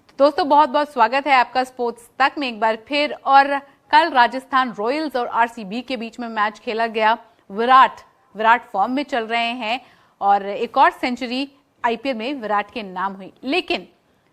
दोस्तों बहुत बहुत स्वागत है आपका स्पोर्ट्स तक में एक बार फिर। और कल राजस्थान रॉयल्स और आरसीबी के बीच में मैच खेला गया। विराट फॉर्म में चल रहे हैं और एक और सेंचुरी आईपीएल में विराट के नाम हुई। लेकिन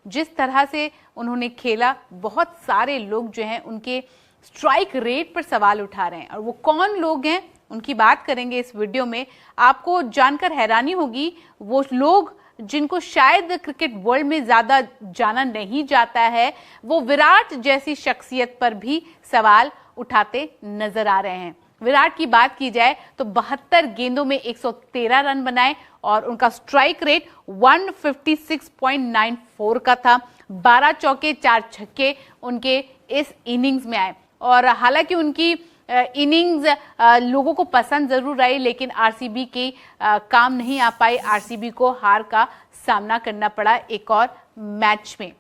जिस तरह से उन्होंने खेला, बहुत सारे लोग जो हैं उनके स्ट्राइक रेट पर सवाल उठा रहे हैं। और वो कौन लोग हैं उनकी बात करेंगे इस वीडियो में। आपको जानकर हैरानी होगी, वो लोग जिनको शायद क्रिकेट वर्ल्ड में ज्यादा जाना नहीं जाता है, वो विराट जैसी शख्सियत पर भी सवाल उठाते नजर आ रहे हैं। विराट की बात की जाए तो 72 गेंदों में 113 रन बनाए और उनका स्ट्राइक रेट 156.94 का था। 12 चौके 4 छक्के उनके इस इनिंग्स में आए। और हालांकि उनकी इनिंग्स लोगों को पसंद जरूर आई, लेकिन आरसीबी के काम नहीं आ पाई। आरसीबी को हार का सामना करना पड़ा एक और मैच में।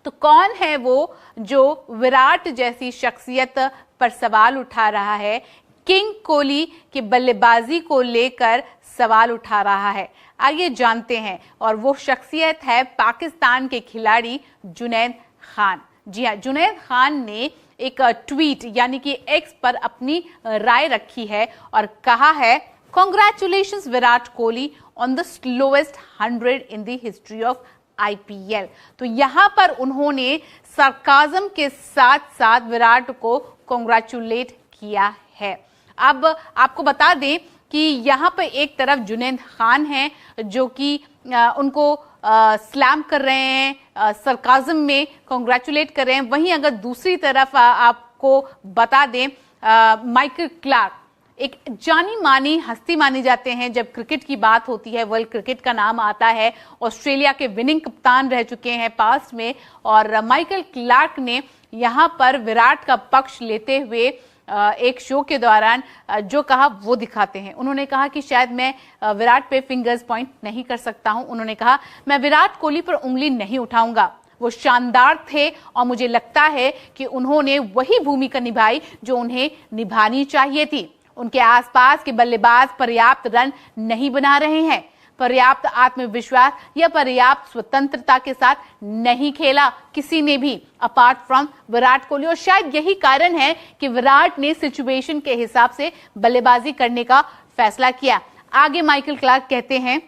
तो कौन है वो जो विराट जैसी शख्सियत पर सवाल उठा रहा है, किंग कोहली की बल्लेबाजी को लेकर सवाल उठा रहा है? आइए जानते हैं। और वो शख्सियत है पाकिस्तान के खिलाड़ी जुनैद खान। जी हाँ, जुनैद खान ने एक ट्वीट यानी कि एक्स पर अपनी राय रखी है और कहा है, congratulations Virat Kohli on the slowest 100 in the history of IPL. तो यहां पर उन्होंने सरकाज़म के साथ साथ विराट को कांग्रेचुलेट किया है। अब आपको बता दें कि यहां पर एक तरफ जुनैद खान हैं जो कि उनको स्लैम कर रहे हैं, सरकाज़म में कांग्रेचुलेट कर रहे हैं। वहीं अगर दूसरी तरफ आपको बता दें, माइकल क्लार्क एक जानी मानी हस्ती मानी जाते हैं जब क्रिकेट की बात होती है, वर्ल्ड क्रिकेट का नाम आता है। ऑस्ट्रेलिया के विनिंग कप्तान रह चुके हैं पास्ट में। और माइकल क्लार्क ने यहां पर विराट का पक्ष लेते हुए एक शो के दौरान जो कहा वो दिखाते हैं। उन्होंने कहा कि शायद मैं विराट पे फिंगर्स पॉइंट नहीं कर सकता हूं। उन्होंने कहा, मैं विराट कोहली पर उंगली नहीं उठाऊंगा, वो शानदार थे और मुझे लगता है कि उन्होंने वही भूमिका निभाई जो उन्हें निभानी चाहिए थी। उनके आसपास के बल्लेबाज पर्याप्त रन नहीं बना रहे हैं, पर्याप्त आत्मविश्वास या पर्याप्त स्वतंत्रता के साथ नहीं खेला किसी ने भी अपार्ट फ्रॉम विराट कोहली। और शायद यही कारण है कि विराट ने सिचुएशन के हिसाब से बल्लेबाजी करने का फैसला किया। आगे माइकल क्लार्क कहते हैं,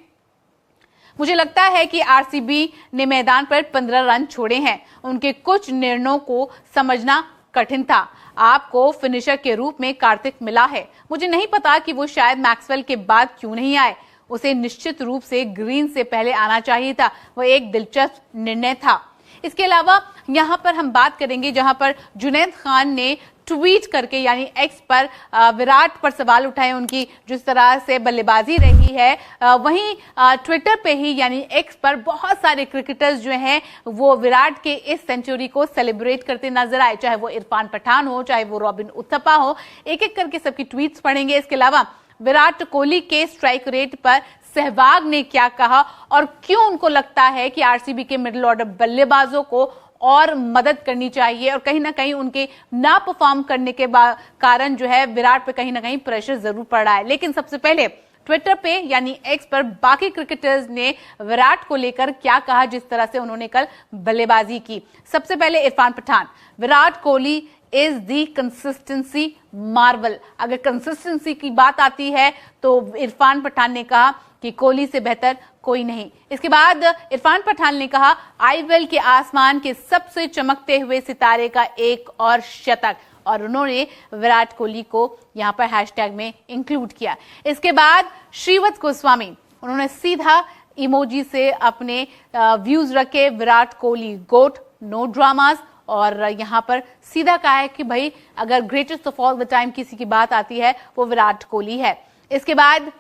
मुझे लगता है कि आरसीबी ने मैदान पर 15 रन छोड़े हैं। उनके कुछ निर्णयों को समझना कठिन था। आपको फिनिशर के रूप में कार्तिक मिला है। मुझे नहीं पता कि वो शायद मैक्सवेल के बाद क्यों नहीं आए। उसे निश्चित रूप से ग्रीन से पहले आना चाहिए था। वह एक दिलचस्प निर्णय था। इसके अलावा यहां पर हम बात करेंगे जहां पर जुनैद खान ने ट्वीट करके यानी एक्स पर विराट पर सवाल उठाए, उनकी जिस तरह से बल्लेबाजी रही है। वहीं ट्विटर पे ही यानी एक्स पर बहुत सारे क्रिकेटर्स जो हैं वो विराट के इस सेंचुरी को सेलिब्रेट करते नजर आए, चाहे वो इरफान पठान हो, चाहे वो रॉबिन उथप्पा हो। एक एक करके सबकी ट्वीट्स पढ़ेंगे। इसके अलावा विराट कोहली के स्ट्राइक रेट पर सहवाग ने क्या कहा और क्यों उनको लगता है कि आरसीबी के मिडिल ऑर्डर बल्लेबाजों को और मदद करनी चाहिए और कहीं ना कहीं उनके ना परफॉर्म करने के कारण जो है विराट पे कहीं ना कहीं प्रेशर जरूर पड़ रहा है। लेकिन सबसे पहले ट्विटर पे यानी एक्स पर बाकी क्रिकेटर्स ने विराट को लेकर क्या कहा, जिस तरह से उन्होंने कल बल्लेबाजी की। सबसे पहले Irfan Pathan, Virat Kohli is the consistency marvel. अगर कंसिस्टेंसी की बात आती है तो इरफान पठान ने कहा कि कोहली से बेहतर कोई नहीं। इसके बाद इरफान पठान ने कहा, आईपीएल के आसमान के सबसे चमकते हुए सितारे का एक और शतक। और उन्होंने विराट कोहली को यहां पर हैशटैग में इंक्लूड किया। इसके बाद श्रीवत्स गोस्वामी, उन्होंने सीधा इमोजी से अपने व्यूज रखे, विराट कोहली गोट, नो ड्रामास। और यहां पर सीधा कहा है कि भाई अगर greatest of all the time किसी की बात आती है वो विराट कोहली है। इसके बाद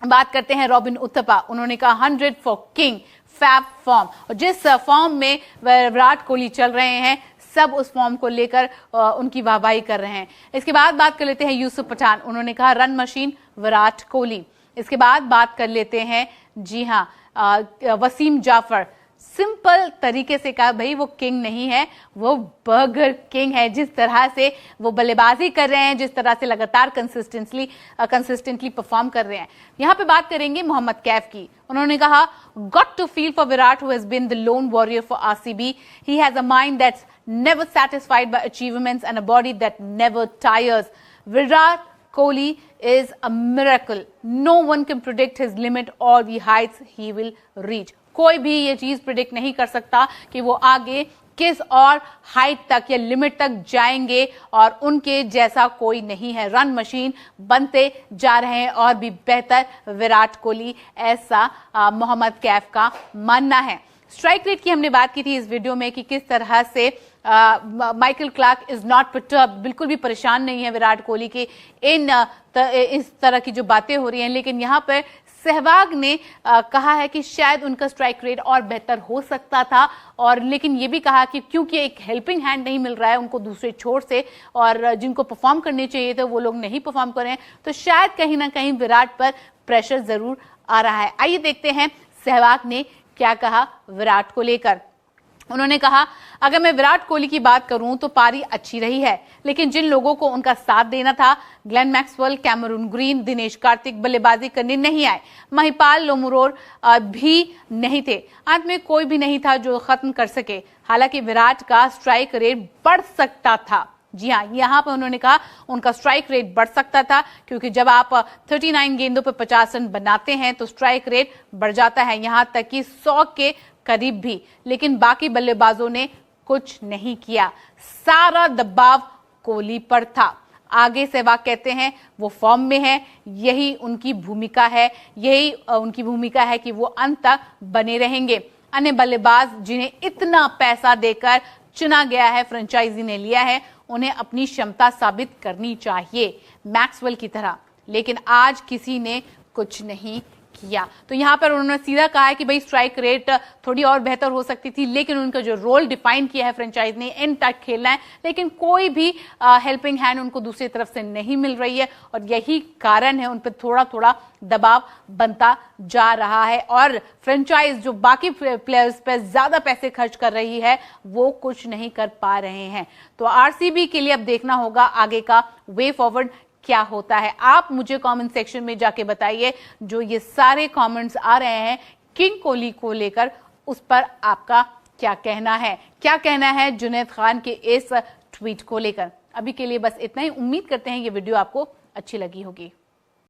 बात करते हैं रॉबिन उथप्पा। उन्होंने कहा 100 फॉर किंग, फैब फॉर्म। और जिस फॉर्म में विराट कोहली चल रहे हैं सब उस फॉर्म को लेकर उनकी वाहवाही कर रहे हैं। इसके बाद बात कर लेते हैं यूसुफ पठान। उन्होंने कहा रन मशीन विराट कोहली। इसके बाद बात कर लेते हैं जी हाँ वसीम जाफर, सिंपल तरीके से कहा, भाई वो किंग नहीं है, वो बर्गर किंग है। जिस तरह से वो बल्लेबाजी कर रहे हैं, जिस तरह से लगातार कंसिस्टेंटली परफॉर्म कर रहे हैं। यहां पे बात करेंगे मोहम्मद कैफ की। उन्होंने कहा, got to feel for Virat who has been the lone warrior for RCB. He has a mind that's never satisfied by achievements and a body that never tires. Virat Kohli is a miracle. No one can predict his limit or the heights he will reach. कोई भी ये चीज predict नहीं कर सकता कि वो आगे किस और हाइट तक या लिमिट तक जाएंगे, और उनके जैसा कोई नहीं है। रन मशीन बनते जा रहे हैं और भी बेहतर विराट कोहली, ऐसा मोहम्मद कैफ का मानना है। स्ट्राइक रेट की हमने बात की थी इस वीडियो में कि किस तरह से Michael Clarke is not perturb, बिल्कुल भी परेशान नहीं है विराट कोहली के इस तरह की जो बातें हो रही हैं। लेकिन यहाँ पर सहवाग ने कहा है कि शायद उनका स्ट्राइक रेट और बेहतर हो सकता था, और लेकिन ये भी कहा कि क्योंकि एक हेल्पिंग हैंड नहीं मिल रहा है उनको दूसरे छोर से, और जिनको परफॉर्म करने चाहिए थे वो लोग नहीं परफॉर्म कर रहे हैं, तो शायद कहीं ना कहीं विराट पर प्रेशर जरूर आ रहा है। आइए देखते हैं सहवाग ने क्या कहा विराट को लेकर। उन्होंने कहा, अगर मैं विराट कोहली की बात करूं तो पारी अच्छी रही है, लेकिन जिन लोगों को उनका साथ देना था, Glenn Maxwell, Cameron Green, Dinesh Karthik बल्लेबाजी करने नहीं आए, महिपाल लोमुरोर भी नहीं थे, अंत में कोई भी नहीं था जो खत्म कर सके। हालांकि विराट का स्ट्राइक रेट बढ़ सकता था। जी हाँ, यहाँ पर उन्होंने कहा उनका स्ट्राइक रेट बढ़ सकता था, क्योंकि जब आप 39 गेंदों पर 50 रन बनाते हैं तो स्ट्राइक रेट बढ़ जाता है, यहां तक कि 100 के करीब भी। लेकिन बाकी बल्लेबाजों ने कुछ नहीं किया, सारा दबाव कोहली पर था। आगे सहवाग कहते हैं वो फॉर्म में है, यही उनकी भूमिका है कि वो अंत तक बने रहेंगे। अन्य बल्लेबाज जिन्हें इतना पैसा देकर चुना गया है, फ्रेंचाइजी ने लिया है, उन्हें अपनी क्षमता साबित करनी चाहिए मैक्सवेल की तरह, लेकिन आज किसी ने कुछ नहीं किया। तो यहां पर उन्होंने सीधा कहा है कि भाई स्ट्राइक रेट थोड़ी और बेहतर हो सकती थी, लेकिन उनका जो रोल डिफाइन किया है फ्रेंचाइज ने, एंड तक खेलना है, लेकिन कोई भी हेल्पिंग हैंड उनको दूसरी तरफ से नहीं मिल रही है, और यही कारण है उन पर थोड़ा थोड़ा दबाव बनता जा रहा है। और फ्रेंचाइज जो बाकी प्लेयर्स पर ज्यादा पैसे खर्च कर रही है वो कुछ नहीं कर पा रहे हैं। तो आरसीबी के लिए अब देखना होगा आगे का वे फॉरवर्ड क्या होता है। आप मुझे कमेंट सेक्शन में जाके बताइए, जो ये सारे कमेंट्स आ रहे हैं किंग कोहली को लेकर, उस पर आपका क्या कहना है जुनैद खान के इस ट्वीट को लेकर। अभी के लिए बस इतना ही। उम्मीद करते हैं ये वीडियो आपको अच्छी लगी होगी।